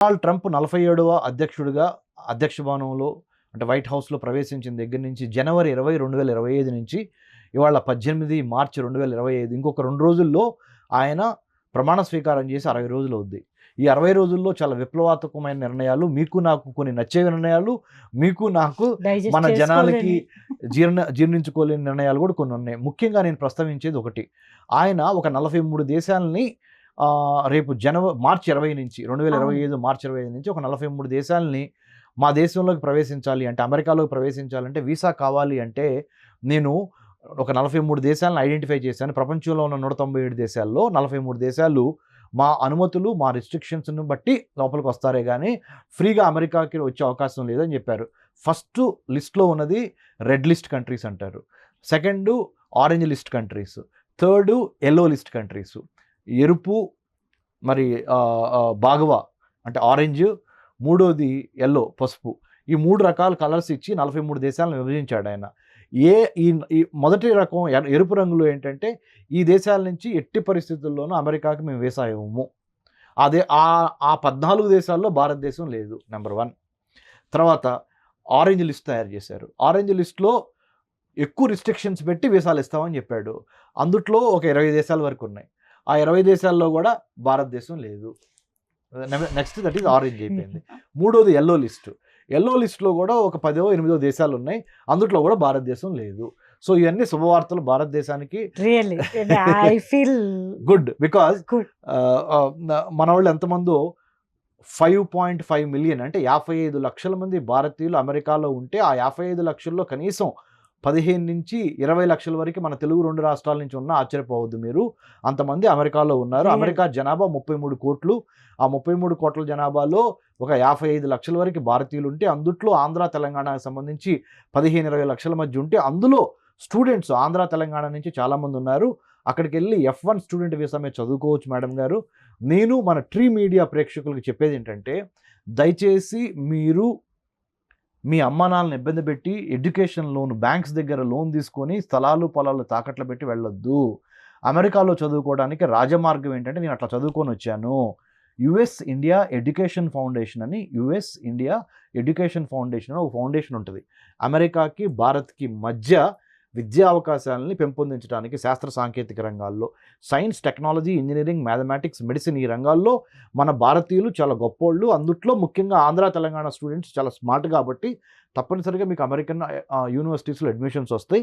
Donald Trump 47వ అధ్యక్షుడిగా అధ్యక్ష భవనంలో అంటే వైట్ హౌస్‌లో ప్రవేశించిన దగ్గర నుంచి జనవరి 20, 2025 నుంచి ఇవాళ 18 మార్చి 2025 ఇంకొక 2 రోజుల్లో ఆయన ప్రమాణ స్వీకారం చేసి 60 రోజులు అవుద్ది. ఈ 60 రోజుల్లో చాలా విప్లవాత్మకమైన నిర్ణయాలు, మీకు నాకు కొన్ని నచ్చే నిర్ణయాలు, మీకు నాకు మన జనాలకి జీర్ణించుకోలేని నిర్ణయాలు కూడా కొన్ని ఉన్నాయి. ముఖ్యంగా నేను ప్రస్తావించేది ఒకటి. ఆయన ఒక 43 దేశాలని రేపు మార్చి 20 నుంచి 2025 మార్చి 25 నుంచి ఒక 43 దేశాలని మా దేశంలోకి ప్రవేశించాలి అంటే, అమెరికాలోకి ప్రవేశించాలంటే వీసా కావాలి అంటే, నేను ఒక 43 దేశాలను ఐడెంటిఫై చేశాను. ప్రపంచంలో ఉన్న 197 దేశాల్లో 43 దేశాలు మా అనుమతులు, మా రిస్ట్రిక్షన్స్‌ని బట్టి లోపలికి వస్తారే గానీ, ఫ్రీగా అమెరికాకి వచ్చే అవకాశం లేదని చెప్పారు. ఫస్టు లిస్ట్‌లో ఉన్నది రెడ్ లిస్ట్ కంట్రీస్ అంటారు. Second orange list countries. Third yellow list countries. ఎరుపు మరి బాగవా అంటే ఆరెంజ్, మూడోది యెల్లో పసుపు. ఈ 3 రకాల కలర్స్ ఇచ్చి 43 దేశాలను విభజించాడు ఆయన. ఈ మొదటి రకం ఎరుపు రంగులో ఏంటంటే, ఈ దేశాల నుంచి ఎట్టి పరిస్థితుల్లోనూ అమెరికాకి మేము వీసా ఇవ్వము. అదే ఆ 14 దేశాల్లో భారతదేశం లేదు నెంబర్ 1. తర్వాత ఆరెంజ్ లిస్ట్ తయారు చేశారు. ఆరెంజ్ లిస్ట్‌లో ఎక్కువ రిస్ట్రిక్షన్స్ పెట్టి వీసాలు ఇస్తామని చెప్పాడు. అందుట్లో ఒక 20 దేశాల వరకు ఉన్నాయి. ఆ 20 దేశాల్లో కూడా భారతదేశం లేదు. నెక్స్ట్ దట్ ఈజ్ ఆరెంజ్ అయిపోయింది. మూడోది యెల్లో లిస్ట్. యెల్లో లిస్ట్‌లో కూడా ఒక 10, 8 దేశాలు ఉన్నాయి. అందుట్లో కూడా భారతదేశం లేదు. సో ఇవన్నీ శుభవార్తలు భారతదేశానికి. Really I feel good because మనోళ్ళు ఎంతమందో 5.5 మిలియన్ అంటే 55 లక్షల మంది భారతీయులు అమెరికాలో ఉంటే, ఆ 55 లక్షల్లో కనీసం 15 నుంచి 20 లక్షల వరకు మన తెలుగు 2 రాష్ట్రాల నుంచి ఉన్నా ఆశ్చర్యపోవద్దు మీరు. అంతమంది అమెరికాలో ఉన్నారు. అమెరికా జనాభా 33 కోట్లు. ఆ 33 కోట్ల జనాభాలో ఒక 55 లక్షల వరకు భారతీయులు ఉంటే, అందుట్లో ఆంధ్ర, తెలంగాణకు సంబంధించి 15-20 లక్షల మధ్య ఉంటే, అందులో స్టూడెంట్స్ ఆంధ్ర, తెలంగాణ నుంచి చాలామంది ఉన్నారు. అక్కడికి వెళ్ళి F1 స్టూడెంట్ వీసా మీద చదువుకోవచ్చు మేడం గారు. నేను మన ట్రీ మీడియా ప్రేక్షకులకు చెప్పేది ఏంటంటే, దయచేసి మీరు మీ అమ్మానాన్నలను ఇబ్బంది పెట్టి ఎడ్యుకేషన్ లోన్ బ్యాంక్స్ దగ్గర లోన్ తీసుకొని స్థలాలు పొలాలు తాకట్లు పెట్టి వెళ్ళొద్దు. అమెరికాలో చదువుకోవడానికి రాజమార్గం ఏంటంటే, నేను అట్లా చదువుకొని వచ్చాను. యుఎస్ ఇండియా ఎడ్యుకేషన్ ఫౌండేషన్ అని, యుఎస్ ఇండియా ఎడ్యుకేషన్ ఫౌండేషన్ అని ఒక ఫౌండేషన్ ఉంటుంది. అమెరికాకి భారత్కి మధ్య విద్యా అవకాశాలని పెంపొందించడానికి శాస్త్ర సాంకేతిక రంగాల్లో, science, technology, engineering, mathematics, medicine ఈ రంగాల్లో మన భారతీయులు చాలా గొప్పోళ్ళు. అందుట్లో ముఖ్యంగా ఆంధ్ర, తెలంగాణ స్టూడెంట్స్ చాలా స్మార్ట్ కాబట్టి తప్పనిసరిగా మీకు అమెరికన్ యూనివర్సిటీస్లో అడ్మిషన్స్ వస్తాయి.